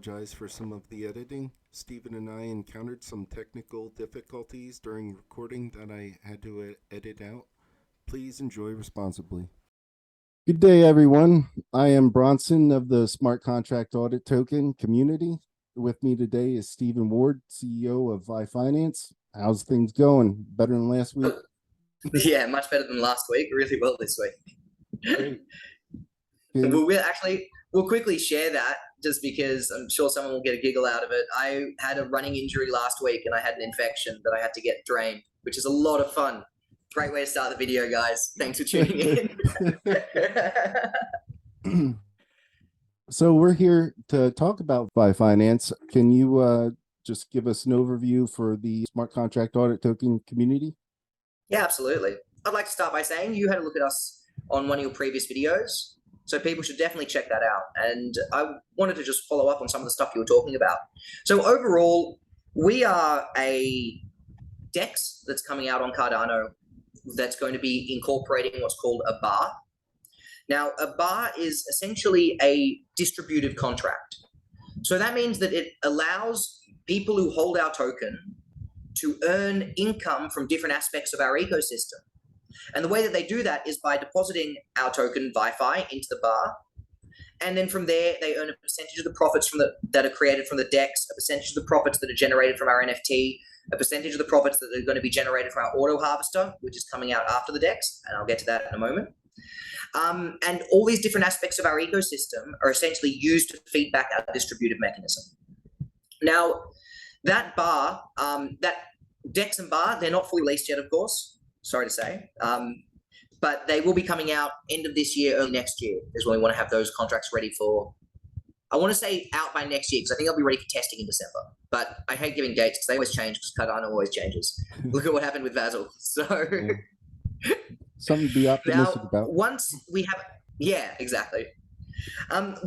apologize for some of the editing. Stephen and I encountered some technical difficulties during recording that I had to edit out. Please enjoy responsibly. Good day, everyone. I am Bronson of the Smart Contract Audit Token community. With me today is Stephen Ward, CEO of VyFinance. How's things going? Better than last week? Yeah, much better than last week. Really well this week. Great. We'll quickly share that just because I'm sure someone will get a giggle out of it. I had a running injury last week and I had an infection that I had to get drained, which is a lot of fun. Great way to start the video, guys. Thanks for tuning in. So we're here to talk about VyFinance. Can you just give us an overview for the Smart Contract Audit Token community? Yeah, absolutely. I'd like to start by saying you had a look at us on one of your previous videos, so people should definitely check that out. And I wanted to just follow up on some of the stuff you were talking about. So overall, we are a DEX that's coming out on Cardano that's going to be incorporating what's called a bar. Now, a bar is essentially a distributive contract. So that means that it allows people who hold our token to earn income from different aspects of our ecosystem. And the way that they do that is by depositing our token VyFi into the bar. And then from there, they earn a percentage of the profits that are created from the DEX, a percentage of the profits that are generated from our NFT, a percentage of the profits that are going to be generated from our auto harvester, which is coming out after the DEX. And I'll get to that in a moment. And all these different aspects of our ecosystem are essentially used to feed back our distributive mechanism. Now, that bar, that DEX and bar, they're not fully released yet, of course. Sorry to say, but they will be coming out end of this year, early next year is when we want to have those contracts ready for. I want to say out by next year because I think they'll be ready for testing in December. But I hate giving dates because they always change because Cardano always changes. Look at what happened with Vasil. So something to be optimistic about. Once we have, yeah, exactly. And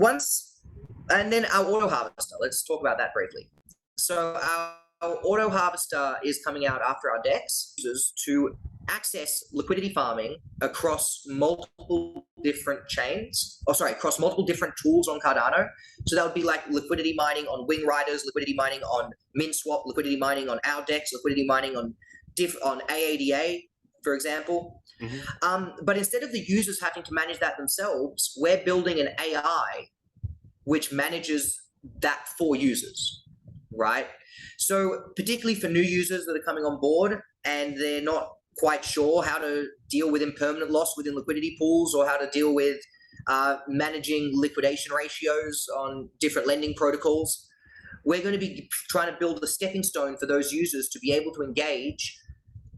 then our auto harvester. Let's talk about that briefly. So our auto harvester is coming out after our DEX users to access liquidity farming across multiple different chains, across multiple different tools on Cardano. So that would be like liquidity mining on Wing Riders, liquidity mining on MinSwap, liquidity mining on our DEX, liquidity mining on AADA, for example. Mm-hmm. But instead of the users having to manage that themselves, we're building an AI which manages that for users, right? So particularly for new users that are coming on board and they're not quite sure how to deal with impermanent loss within liquidity pools or how to deal with managing liquidation ratios on different lending protocols, we're going to be trying to build a stepping stone for those users to be able to engage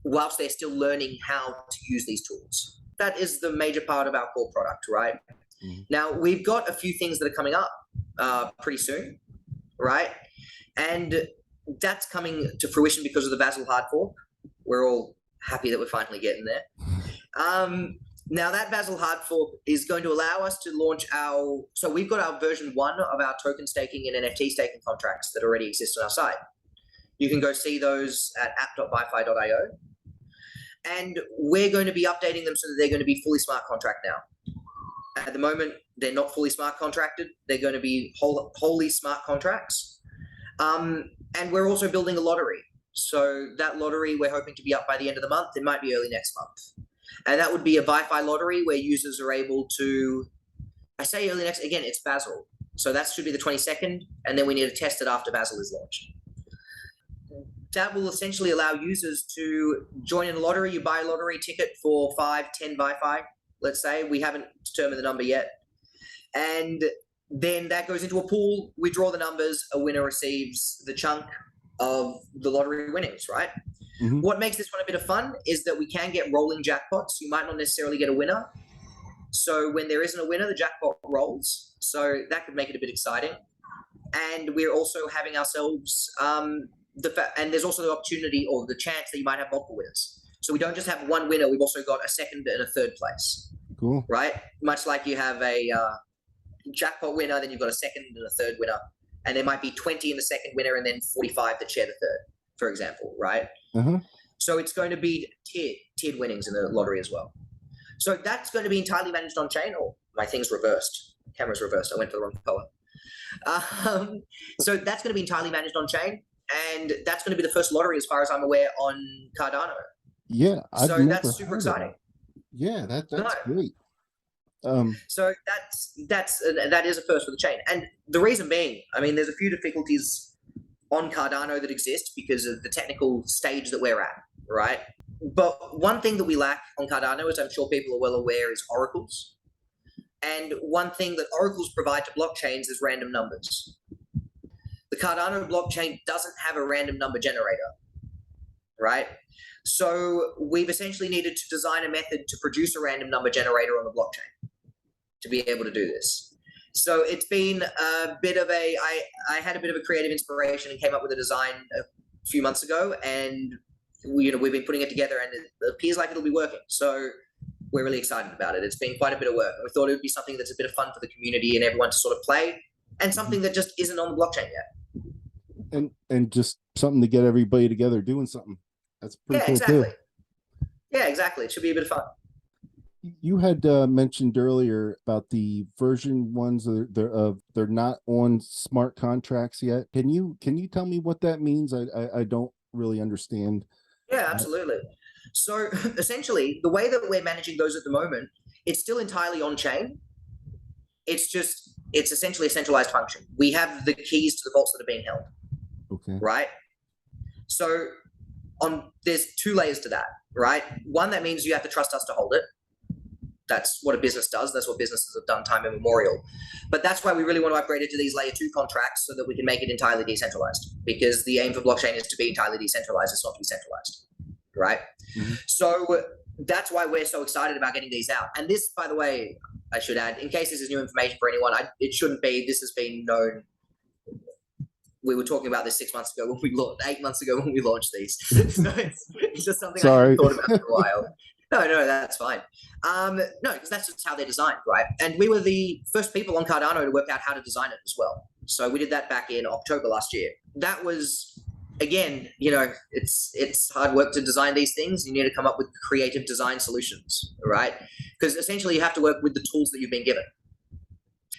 whilst they're still learning how to use these tools. That is the major part of our core product, right? Mm-hmm. Now, we've got a few things that are coming up pretty soon, right? And that's coming to fruition because of the Vasil hard fork. We're all happy that we're finally getting there. Now that Vasil hard fork is going to allow us to launch so we've got our version 1 of our token staking and NFT staking contracts that already exist on our site. You can go see those at app.vyfi.io. And we're going to be updating them so that they're going to be fully smart contract now. At the moment, they're not fully smart contracted. They're going to be wholly smart contracts. And we're also building a lottery. So that lottery, we're hoping to be up by the end of the month. It might be early next month. And that would be a VyFi lottery where users are able to, I say early next, again, it's Vasil. So that should be the 22nd. And then we need to test it after Vasil is launched. That will essentially allow users to join in a lottery. You buy a lottery ticket for 5, 10 VyFi, let's say. We haven't determined the number yet. And then that goes into a pool. We draw the numbers. A winner receives the chunk of the lottery winnings, right? Mm-hmm. What makes this one a bit of fun is that we can get rolling jackpots. You might not necessarily get a winner. So when there isn't a winner, the jackpot rolls. So that could make it a bit exciting. And we're also having ourselves, and there's also the opportunity or the chance that you might have multiple winners. So we don't just have one winner. We've also got a second and a third place. Cool. Right? Much like you have a jackpot winner, then you've got a second and a third winner. And there might be 20 in the second winner and then 45 that share the third, for example, right? Uh-huh. So it's going to be tiered winnings in the lottery as well. So that's going to be entirely managed on chain. Oh, my thing's reversed. Camera's reversed. I went for the wrong color. So that's going to be entirely managed on chain, and that's going to be the first lottery, as far as I'm aware, on Cardano. Yeah, I've So never that's super heard of exciting. that. Yeah, that's No. great. So that is a first for the chain, and the reason being, I mean, there's a few difficulties on Cardano that exist because of the technical stage that we're at, right? But one thing that we lack on Cardano, as I'm sure people are well aware, is oracles. And one thing that oracles provide to blockchains is random numbers. The Cardano blockchain doesn't have a random number generator, right? So we've essentially needed to design a method to produce a random number generator on the blockchain to be able to do this. So it's been a bit of I had a bit of a creative inspiration and came up with a design a few months ago, and we've been putting it together, and it appears like it'll be working. So we're really excited about it. It's been quite a bit of work. We thought it would be something that's a bit of fun for the community and everyone to sort of play, and something that just isn't on the blockchain yet. And just something to get everybody together doing something. That's pretty cool exactly. too. Yeah, exactly. It should be a bit of fun. You had mentioned earlier about the version ones. They're not on smart contracts yet. Can you tell me what that means? I don't really understand. Yeah, absolutely. So essentially, the way that we're managing those at the moment, it's still entirely on chain. It's essentially a centralized function. We have the keys to the vaults that are being held. Okay. Right. So there's two layers to that, right? One, that means you have to trust us to hold it. That's what a business does. That's what businesses have done time immemorial. But that's why we really want to upgrade it to these layer 2 contracts, so that we can make it entirely decentralized, because the aim for blockchain is to be entirely decentralized. It's not to be centralized, right? Mm-hmm. So that's why we're so excited about getting these out. And this, by the way, I should add, in case this is new information for anyone, it shouldn't be. This has been known. We were talking about this 6 months ago when we launched, 8 months ago when we launched these. So it's just something I hadn't thought about for a while. No, that's fine. No, because that's just how they're designed, right? And we were the first people on Cardano to work out how to design it as well. So we did that back in October last year. That was, again, it's hard work to design these things. You need to come up with creative design solutions, right? Because essentially you have to work with the tools that you've been given.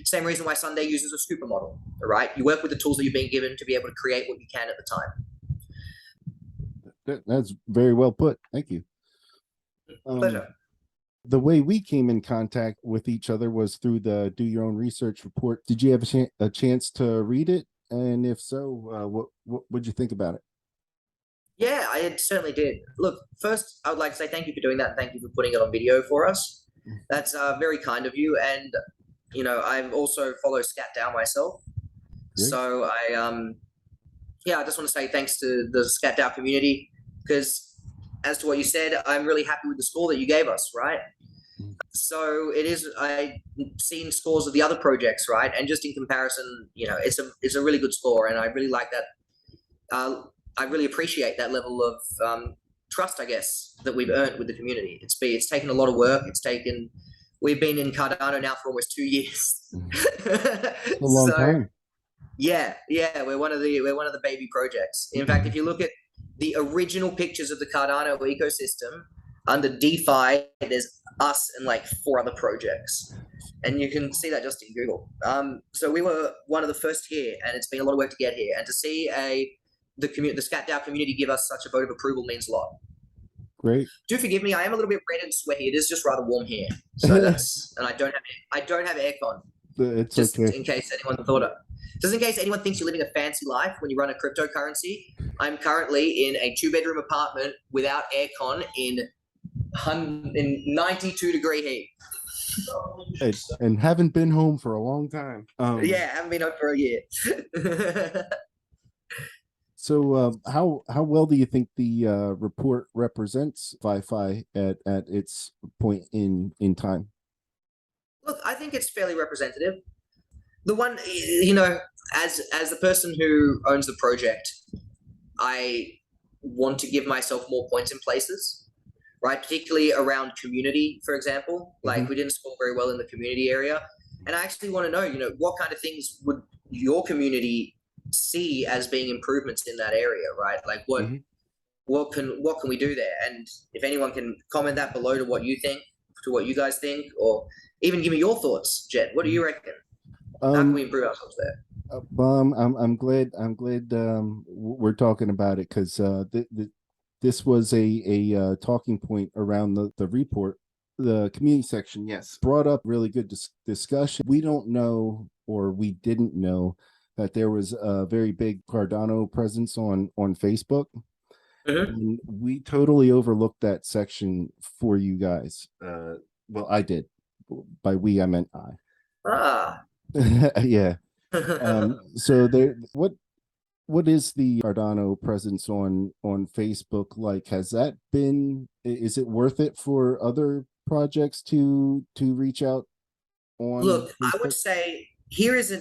Same reason why Sunday uses a scooper model, right? You work with the tools that you've been given to be able to create what you can at the time. That's very well put. Thank you. Pleasure. The way we came in contact with each other was through the Do Your Own Research report. Did you have a chance to read it? And if so, what would you think about it? Yeah, I certainly did. Look, first, I would like to say thank you for doing that. Thank you for putting it on video for us. That's very kind of you. And I also follow ScatDAO myself. Great. So I just want to say thanks to the ScatDAO community, because as to what you said, I'm really happy with the score that you gave us, right? So I've seen scores of the other projects, right? And just in comparison, it's a really good score, and I really like that. I really appreciate that level of trust, I guess, that we've earned with the community. It's taken a lot of work. We've been in Cardano now for almost 2 years. A long time. Yeah, we're one of the baby projects. In fact, if you look at the original pictures of the Cardano ecosystem under DeFi, there's us and like 4 other projects, and you can see that just in Google. So we were one of the first here, and it's been a lot of work to get here. And to see the ScatDAO community give us such a vote of approval means a lot. Great. Do forgive me, I am a little bit red and sweaty. It is just rather warm here, so that's and I don't have aircon. It's just okay. In case anyone thought it. Just in case anyone thinks you're living a fancy life when you run a cryptocurrency, I'm currently in a 2-bedroom apartment without aircon in 92-degree heat. And haven't been home for a long time. Haven't been home for a year. So how well do you think the report represents VyFi at its point in time? Look, I think it's fairly representative. The one, as the person who owns the project, I want to give myself more points in places, right? Particularly around community, for example. Like we didn't score very well in the community area. And I actually want to know, what kind of things would your community see as being improvements in that area, right? Like what can we do there? And if anyone can comment that below to what you guys think, or even give me your thoughts, Jet. What do you reckon? How can we improve ourselves there? I'm glad we're talking about it because this was a talking point around the report, the community section. Yes, brought up really good discussion. We don't know, or we didn't know, that there was a very big Cardano presence on Facebook. Mm-hmm. And we totally overlooked that section for you guys. Well, I did. By we, I meant I. Ah. Yeah. So there, what is the Cardano presence on Facebook like? Has that been? Is it worth it for other projects to reach out on Look, I would Facebook? say here is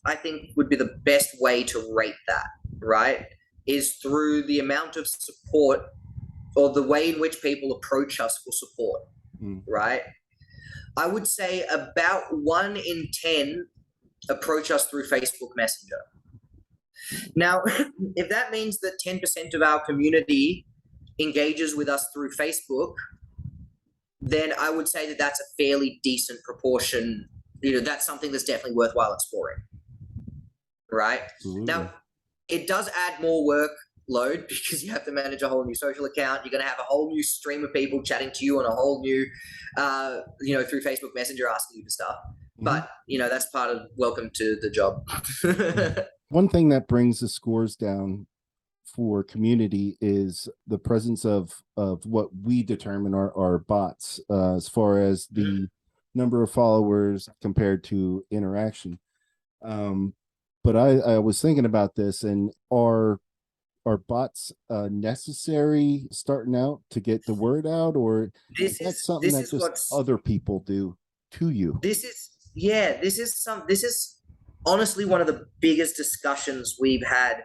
I think would be the best way to rate that, right? Is through the amount of support or the way in which people approach us for support, right? I would say about 1 in 10 approach us through Facebook Messenger. Now, if that means that 10% of our community engages with us through Facebook, then I would say that that's a fairly decent proportion. That's something that's definitely worthwhile exploring, right? Absolutely. Now, it does add more workload because you have to manage a whole new social account. You're going to have a whole new stream of people chatting to you on a whole new, through Facebook Messenger asking you for stuff. But, that's part of welcome to the job. One thing that brings the scores down for community is the presence of what we determine are bots, as far as the number of followers compared to interaction. But I was thinking about this, and are bots necessary starting out to get the word out, or is that something that just other people do to you? This is honestly one of the biggest discussions we've had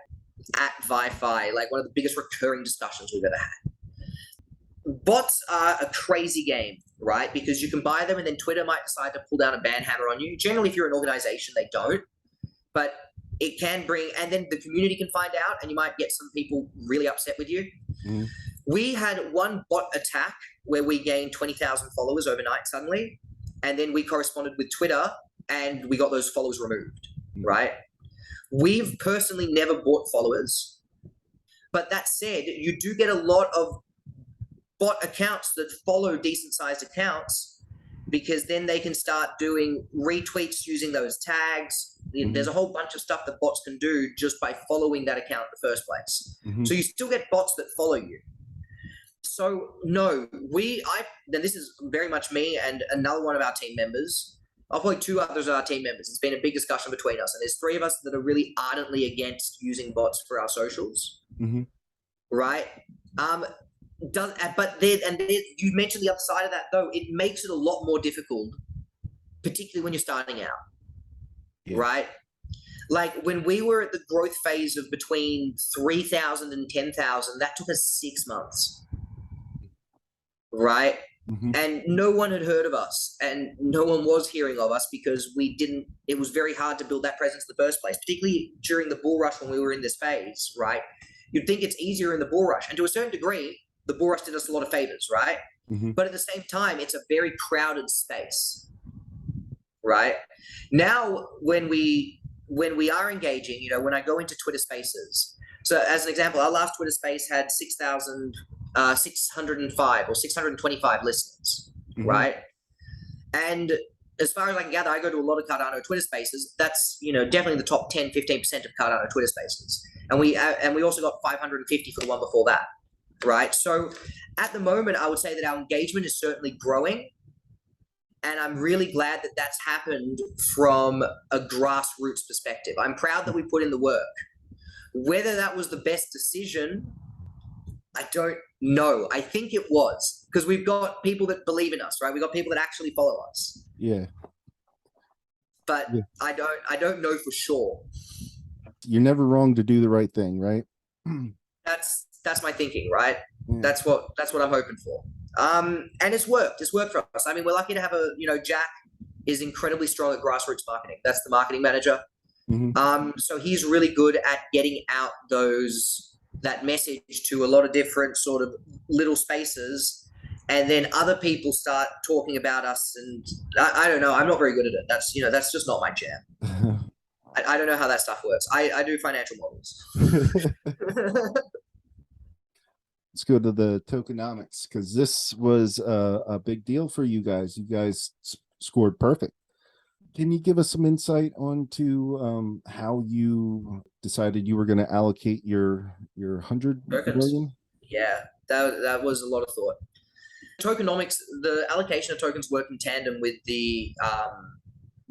at VyFi, like one of the biggest recurring discussions we've ever had. Bots are a crazy game, right? Because you can buy them and then Twitter might decide to pull down a ban hammer on you. Generally, if you're an organization, they don't. But it can bring, and then the community can find out and you might get some people really upset with you. We had one bot attack where we gained 20,000 followers overnight suddenly. And then we corresponded with Twitter and we got those followers removed, right? We've personally never bought followers. But that said, you do get a lot of bot accounts that follow decent sized accounts because then they can start doing retweets using those tags. There's a whole bunch of stuff that bots can do just by following that account in the first place. So you still get bots that follow you. So no, then this is very much me and another one of our team members. I'll probably 2 others of our team members. It's been a big discussion between us, and there's 3 of us that are really ardently against using bots for our socials, right? You mentioned the other side of that though. It makes it a lot more difficult, particularly when you're starting out, right? Like when we were at the growth phase of between 3,000 and 10,000, that took us 6 months, right? And no one had heard of us and no one was hearing of us because it was very hard to build that presence in the first place, particularly during the bull rush when we were in this phase, right? You'd think it's easier in the bull rush. And to a certain degree, the bull rush did us a lot of favors, right? But at the same time, it's a very crowded space, right? Now, when we are engaging, when I go into Twitter Spaces, so as an example, our last Twitter Space had 6,605 or 625 listeners, right? And as far as I can gather, I go to a lot of Cardano Twitter Spaces. That's definitely the top 10, 15% of Cardano Twitter Spaces, and we also got 550 for the one before that, right? So at the moment, I would say that our engagement is certainly growing. And I'm really glad that that's happened from a grassroots perspective. I'm proud that we put in the work. Whether that was the best decision, I don't know. I think it was because we've got people that believe in us, right? We've got people that actually follow us. Yeah. But I don't know for sure. You're never wrong to do the right thing, right? That's my thinking, right? That's what I'm hoping for. And it's worked. It's worked for us. I mean, we're lucky to have Jack is incredibly strong at grassroots marketing. That's the marketing manager. So he's really good at getting out that message to a lot of different sort of little spaces and then other people start talking about us, and I don't know. I'm not very good at it. That's that's just not my jam. I don't know how that stuff works. I do financial models. Let's go to the tokenomics, because this was a big deal for you guys. You guys scored perfect. Can you give us some insight onto how you decided you were going to allocate your 100 million? Yeah, that was a lot of thought. Tokenomics, the allocation of tokens work in tandem with the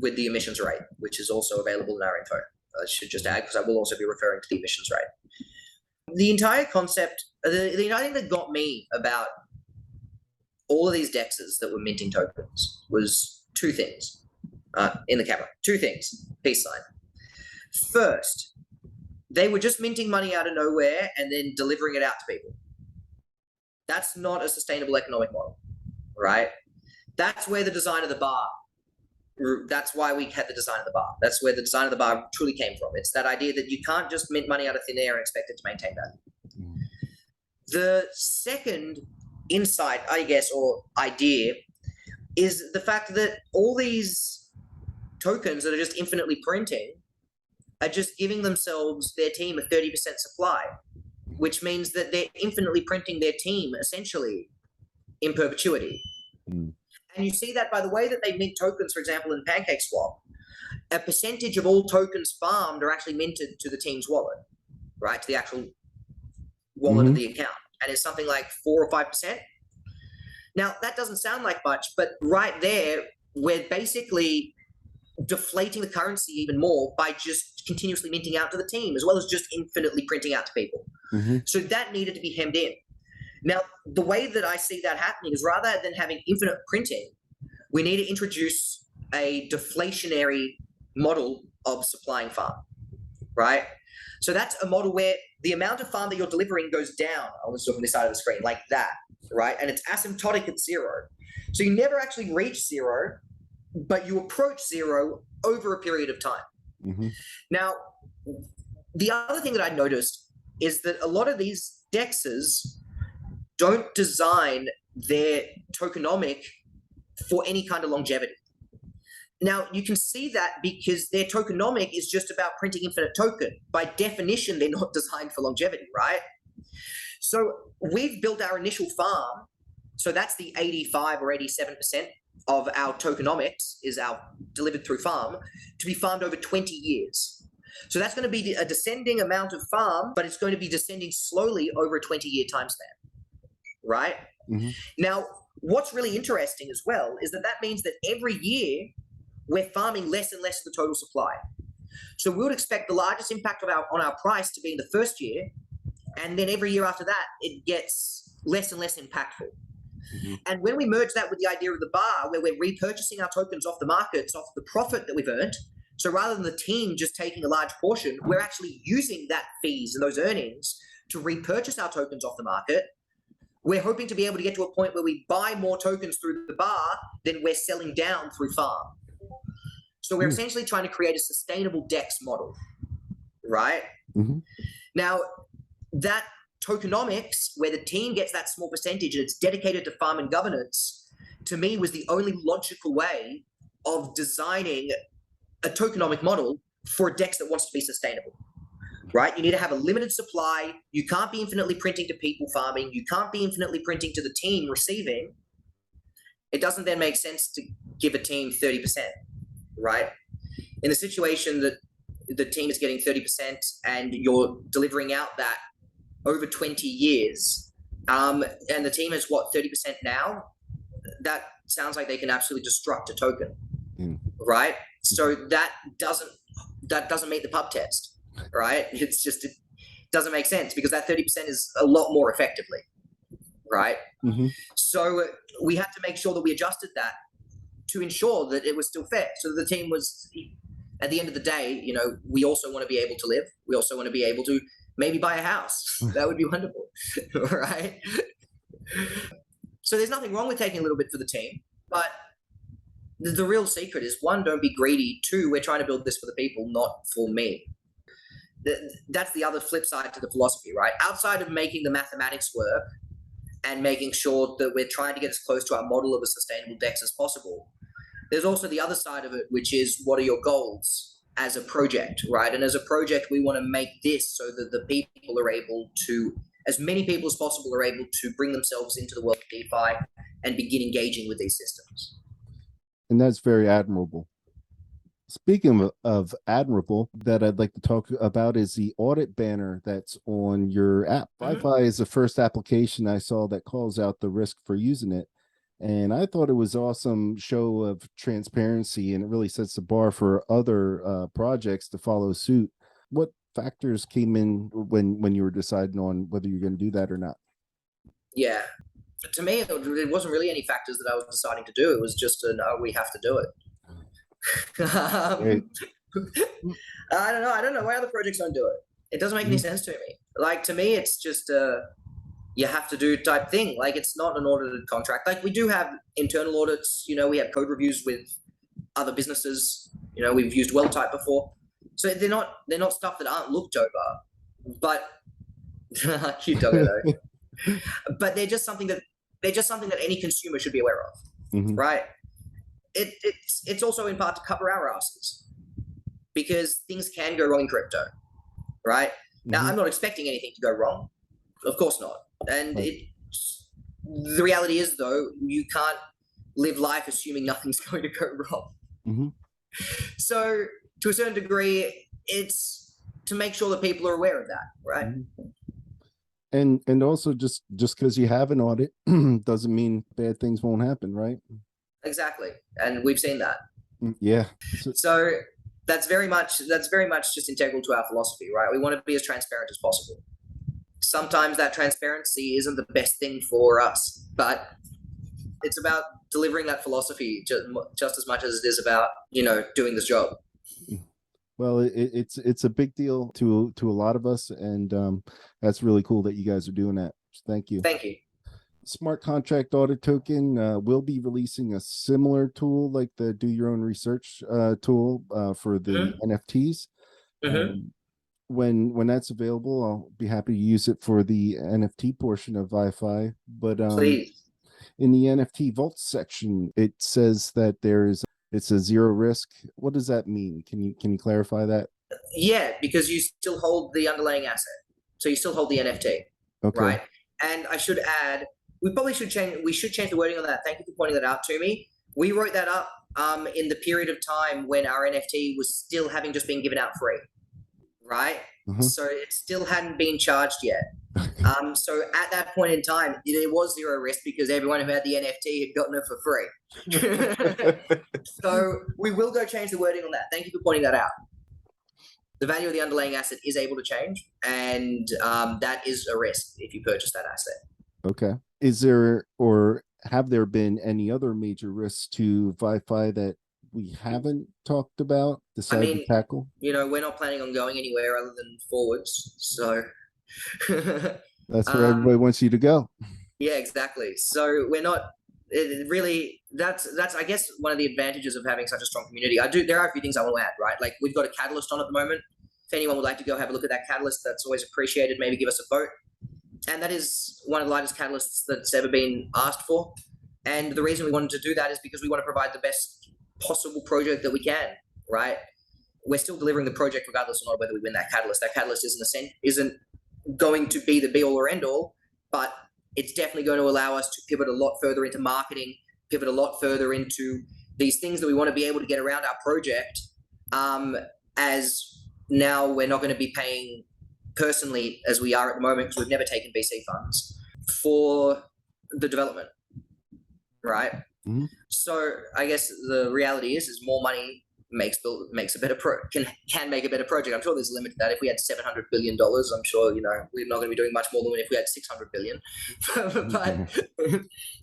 emissions rate, which is also available in our info. I should just add, because I will also be referring to the emissions rate. The entire concept, the entire thing that got me about all of these dexes that were minting tokens was two things. In the camera, two things. Peace sign. First, they were just minting money out of nowhere and then delivering it out to people. That's not a sustainable economic model, right? That's where the design of the bar, that's why we had the design of the bar. That's where the design of the bar truly came from. It's that idea that you can't just mint money out of thin air and expect it to maintain value. The second insight, I guess, or idea, is the fact that all these tokens that are just infinitely printing are just giving themselves, their team, a 30% supply, which means that they're infinitely printing their team essentially in perpetuity. And you see that by the way that they mint tokens, for example, in PancakeSwap, a percentage of all tokens farmed are actually minted to the team's wallet, right? To the actual wallet of the account. And it's something like 4 or 5%. Now, that doesn't sound like much, but right there, we're basically deflating the currency even more by just continuously minting out to the team, as well as just infinitely printing out to people. So that needed to be hemmed in. Now, the way that I see that happening is, rather than having infinite printing, we need to introduce a deflationary model of supplying farm, right? So that's a model where the amount of farm that you're delivering goes down. I'll just look on this side of the screen like that, right? And it's asymptotic at zero. So you never actually reach zero, but you approach zero over a period of time. Now, the other thing that I noticed is that a lot of these dexes don't design their tokenomic for any kind of longevity. Now, you can see that because their tokenomic is just about printing infinite token. By definition, they're not designed for longevity, right? So we've built our initial farm. So that's the 85 or 87% of our tokenomics is our delivered through farm, to be farmed over 20 years. So that's going to be a descending amount of farm, but it's going to be descending slowly over a 20-year time span, right? Now, what's really interesting as well is that means that every year we're farming less and less of the total supply. So we would expect the largest impact on our price to be in the first year, and then every year after that, it gets less and less impactful. And when we merge that with the idea of the bar, where we're repurchasing our tokens off the markets, off the profit that we've earned, so rather than the team just taking a large portion, we're actually using that fees and those earnings to repurchase our tokens off the market. We're hoping to be able to get to a point where we buy more tokens through the bar than we're selling down through farm. So we're essentially trying to create a sustainable DEX model, right? Now, that tokenomics, where the team gets that small percentage and it's dedicated to farm and governance, to me was the only logical way of designing a tokenomic model for a DEX that wants to be sustainable, right? You need to have a limited supply. You can't be infinitely printing to people farming. You can't be infinitely printing to the team receiving. It doesn't then make sense to give a team 30%, right? In the situation that the team is getting 30% and you're delivering out that over 20 years, and the team is what, 30% now? That sounds like they can absolutely destruct a token, right? So that doesn't meet the pub test, right? It's just, it doesn't make sense because that 30% is a lot more effectively, right? So we had to make sure that we adjusted that to ensure that it was still fair. So the team was, at the end of the day, you know, we also want to be able to live. We also want to be able to maybe buy a house. That would be wonderful, right? So there's nothing wrong with taking a little bit for the team, but the real secret is, one, don't be greedy. Two, we're trying to build this for the people, not for me. That's the other flip side to the philosophy, right? Outside of making the mathematics work, and making sure that we're trying to get as close to our model of a sustainable DEX as possible. There's also the other side of it, which is what are your goals as a project, right? And as a project, we want to make this so that the people are able to, as many people as possible are able to bring themselves into the world of DeFi and begin engaging with these systems. And that's very admirable. Speaking of admirable, that I'd like to talk about is the audit banner that's on your app. VyFi is the first application I saw that calls out the risk for using it. And I thought it was awesome show of transparency, and it really sets the bar for other projects to follow suit. What factors came in when you were deciding on whether you're going to do that or not? Yeah. To me, it wasn't really any factors that I was deciding to do. It was just we have to do it. I don't know why other projects don't do it. It doesn't make any sense to me. Like, to me, it's just you have to do type thing. Like, it's not an audited contract. Like, we do have internal audits, we have code reviews with other businesses, we've used WellType before. So they're not stuff that aren't looked over, but cute doggo though. But they're just something that any consumer should be aware of, right? It's also in part to cover our asses, because things can go wrong in crypto, right? Now, I'm not expecting anything to go wrong, of course not. And the reality is, though, you can't live life assuming nothing's going to go wrong. So to a certain degree, it's to make sure that people are aware of that, right? And also just because you have an audit doesn't mean bad things won't happen, right? Exactly. And we've seen that. Yeah. So that's very much just integral to our philosophy, right? We want to be as transparent as possible. Sometimes that transparency isn't the best thing for us, but it's about delivering that philosophy just as much as it is about, doing this job. Well, it's a big deal to a lot of us, and that's really cool that you guys are doing that. Thank you. Thank you. Smart Contract Audit Token will be releasing a similar tool like the Do Your Own Research tool for the NFTs. When that's available, I'll be happy to use it for the NFT portion of VyFi. But Please. In the NFT Vault section, it says that it's a zero risk. What does that mean? Can you clarify that? Yeah, because you still hold the underlying asset, so you still hold the NFT, right? And I should add, we should change the wording on that. Thank you for pointing that out to me. We wrote that up in the period of time when our NFT was still having just been given out free, right? So it still hadn't been charged yet. So at that point in time, there was zero risk because everyone who had the NFT had gotten it for free. So we will go change the wording on that. Thank you for pointing that out. The value of the underlying asset is able to change, and that is a risk if you purchase that asset. Okay. Is there, or have there been any other major risks to VyFi that we haven't talked about, decided to tackle? We're not planning on going anywhere other than forwards. So that's where everybody wants you to go. Yeah, exactly. So we're not really, that's I guess one of the advantages of having such a strong community. There are a few things I want to add, right? Like, we've got a catalyst on at the moment. If anyone would like to go have a look at that catalyst, that's always appreciated. Maybe give us a vote. And that is one of the largest catalysts that's ever been asked for. And the reason we wanted to do that is because we want to provide the best possible project that we can, right? We're still delivering the project regardless of whether we win that catalyst. That catalyst isn't going to be the be all or end all, but it's definitely going to allow us to pivot a lot further into marketing, pivot a lot further into these things that we want to be able to get around our project, as now we're not going to be paying personally as we are at the moment, because we've never taken VC funds for the development, right? So I guess the reality is more money makes a better can make a better project. I'm sure there's a limit to that. If we had $700 billion, I'm sure we're not going to be doing much more than if we had 600 billion. But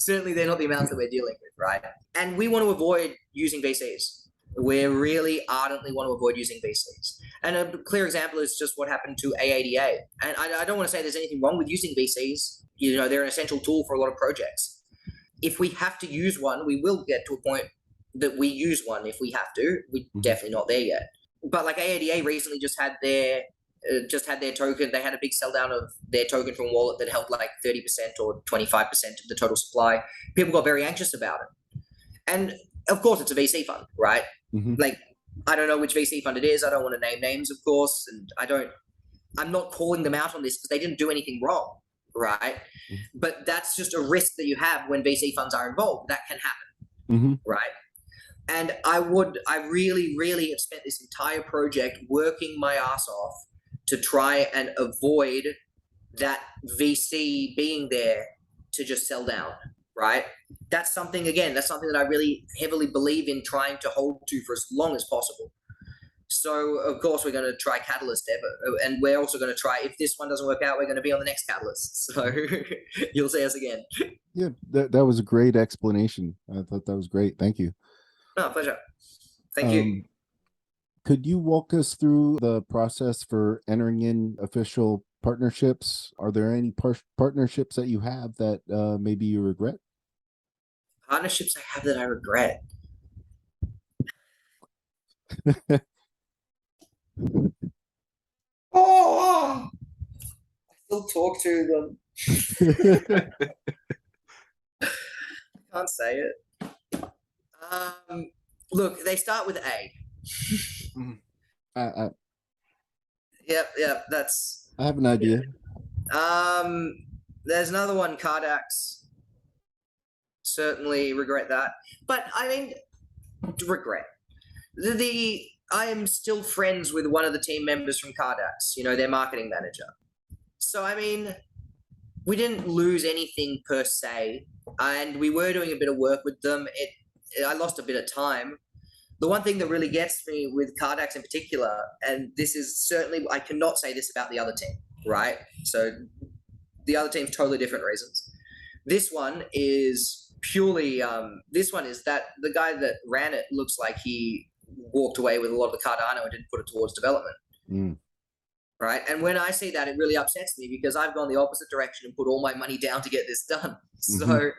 certainly they're not the amounts that we're dealing with, right? And we want to avoid using VCs. We really ardently want to avoid using VCs. And a clear example is just what happened to AADA. And I don't want to say there's anything wrong with using VCs. They're an essential tool for a lot of projects. If we have to use one, we will get to a point that we use one if we have to. We're definitely not there yet. But like AADA recently just had their just had their token. They had a big sell down of their token from wallet that held like 30% or 25% of the total supply. People got very anxious about it. And of course, it's a VC fund, right? Like, I don't know which VC fund it is. I don't want to name names, of course. And I'm not calling them out on this because they didn't do anything wrong, right? But that's just a risk that you have when VC funds are involved. That can happen, right? And I really, really have spent this entire project working my ass off to try and avoid that VC being there to just sell down, right? That's something that I really heavily believe in trying to hold to for as long as possible. So, of course, we're going to try Catalyst ever. And we're also going to try, if this one doesn't work out, we're going to be on the next Catalyst. So you'll see us again. Yeah, that was a great explanation. I thought that was great. Thank you. No, pleasure. Thank you. Could you walk us through the process for entering in official partnerships? Are there any partnerships that you have that maybe you regret? Partnerships I have that I regret. Oh, I still talk to them. I can't say it. Look, they start with A. Yep. That's. I have an idea. There's another one, Cardax. Certainly regret that, but I mean, regret. I am still friends with one of the team members from Cardax, their marketing manager. So, I mean, we didn't lose anything per se, and we were doing a bit of work with them. I lost a bit of time. The one thing that really gets me with Cardax in particular, and this is certainly, I cannot say this about the other team, right? So the other team's totally different reasons. This one is purely, that the guy that ran it looks like he walked away with a lot of the Cardano and didn't put it towards development. Right. And when I see that, it really upsets me because I've gone the opposite direction and put all my money down to get this done. So,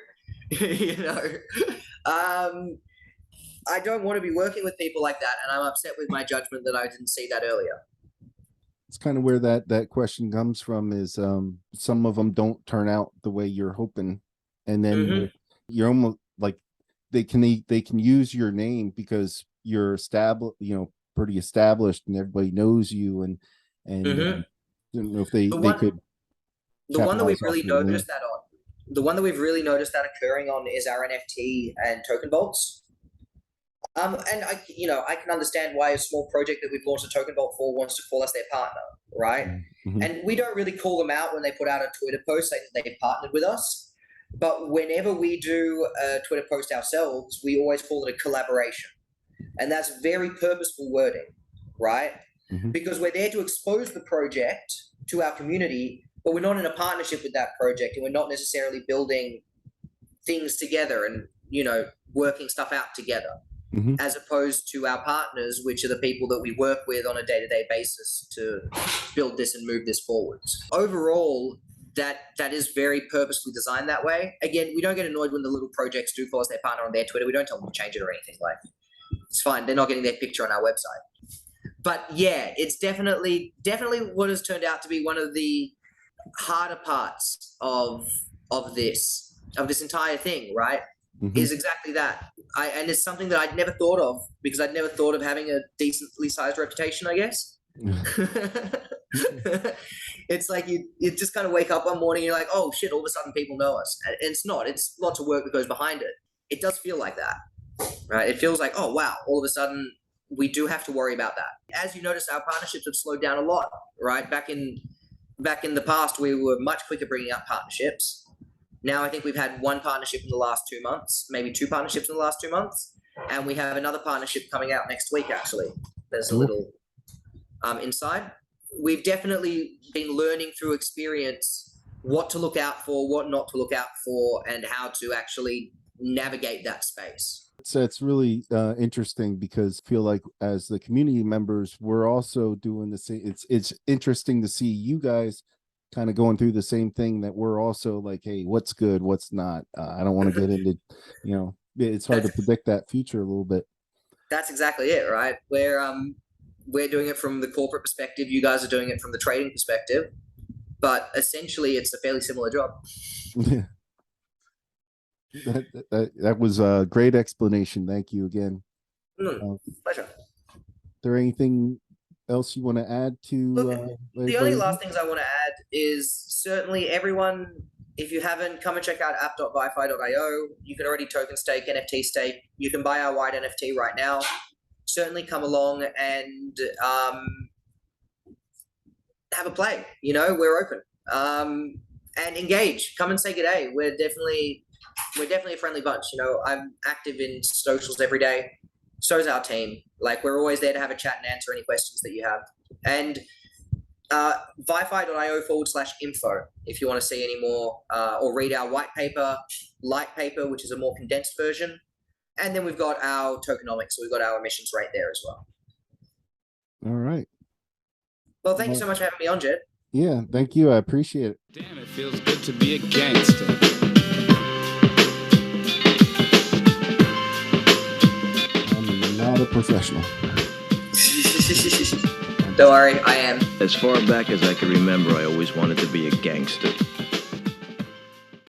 I don't want to be working with people like that. And I'm upset with my judgment that I didn't see that earlier. It's kind of where that question comes from is some of them don't turn out the way you're hoping. And then you're almost like they can use your name because you're established, pretty established and everybody knows you. And I don't know if they could. The one that we've really noticed that occurring on is our NFT and token vaults. And I can understand why a small project that we've launched a token vault for wants to call us their partner, right? And we don't really call them out when they put out a Twitter post saying that they've partnered with us. But whenever we do a Twitter post ourselves, we always call it a collaboration. And that's very purposeful wording, right? Because we're there to expose the project to our community, but we're not in a partnership with that project, and we're not necessarily building things together and, working stuff out together, as opposed to our partners, which are the people that we work with on a day-to-day basis to build this and move this forwards. Overall, that is very purposely designed that way. Again, we don't get annoyed when the little projects do call us their partner on their Twitter. We don't tell them to change it or anything. Like, it's fine. They're not getting their picture on our website. But yeah, it's definitely what has turned out to be one of the harder parts of this entire thing, right? Is exactly that. And it's something that I'd never thought of because I'd never thought of having a decently sized reputation, I guess. It's like you just kind of wake up one morning and you're like, oh shit, all of a sudden people know us. And it's not. It's lots of work that goes behind it. It does feel like that, right? It feels like, oh wow, all of a sudden we do have to worry about that. As you notice, our partnerships have slowed down a lot, right? Back in the past, we were much quicker bringing up partnerships. Now I think we've had one partnership in the last 2 months, maybe two partnerships in the last 2 months. And we have another partnership coming out next week, actually. There's a little inside. We've definitely been learning through experience what to look out for, what not to look out for, and how to actually navigate that space. So it's really interesting because I feel like as the community members, we're also doing the same. It's interesting to see you guys kind of going through the same thing that we're also like, hey, what's good, what's not. I don't want to get into, it's hard to predict that future a little bit. That's exactly it, right? Where we're doing it from the corporate perspective. You guys are doing it from the trading perspective. But essentially, it's a fairly similar job. Yeah. That was a great explanation. Thank you again. Pleasure. Is there anything else you want to add to? Look, the only last things I want to add is certainly everyone, if you haven't, come and check out app.vyfi.io. You can already token stake, NFT stake. You can buy our white NFT right now. Certainly come along and have a play. You know, we're open, and engage. Come and say good day. We're definitely a friendly bunch. You know, I'm active in socials every day. So is our team. Like, we're always there to have a chat and answer any questions that you have. And vyfi.io/info if you want to see any more or read our white paper, light paper, which is a more condensed version. And then we've got our tokenomics. So we've got our emissions right there as well. All right. Well, thank you so much for having me on, Jed. Yeah, thank you. I appreciate it. Damn, it feels good to be a gangster. I'm not a professional. Don't worry, I am. As far back as I can remember, I always wanted to be a gangster.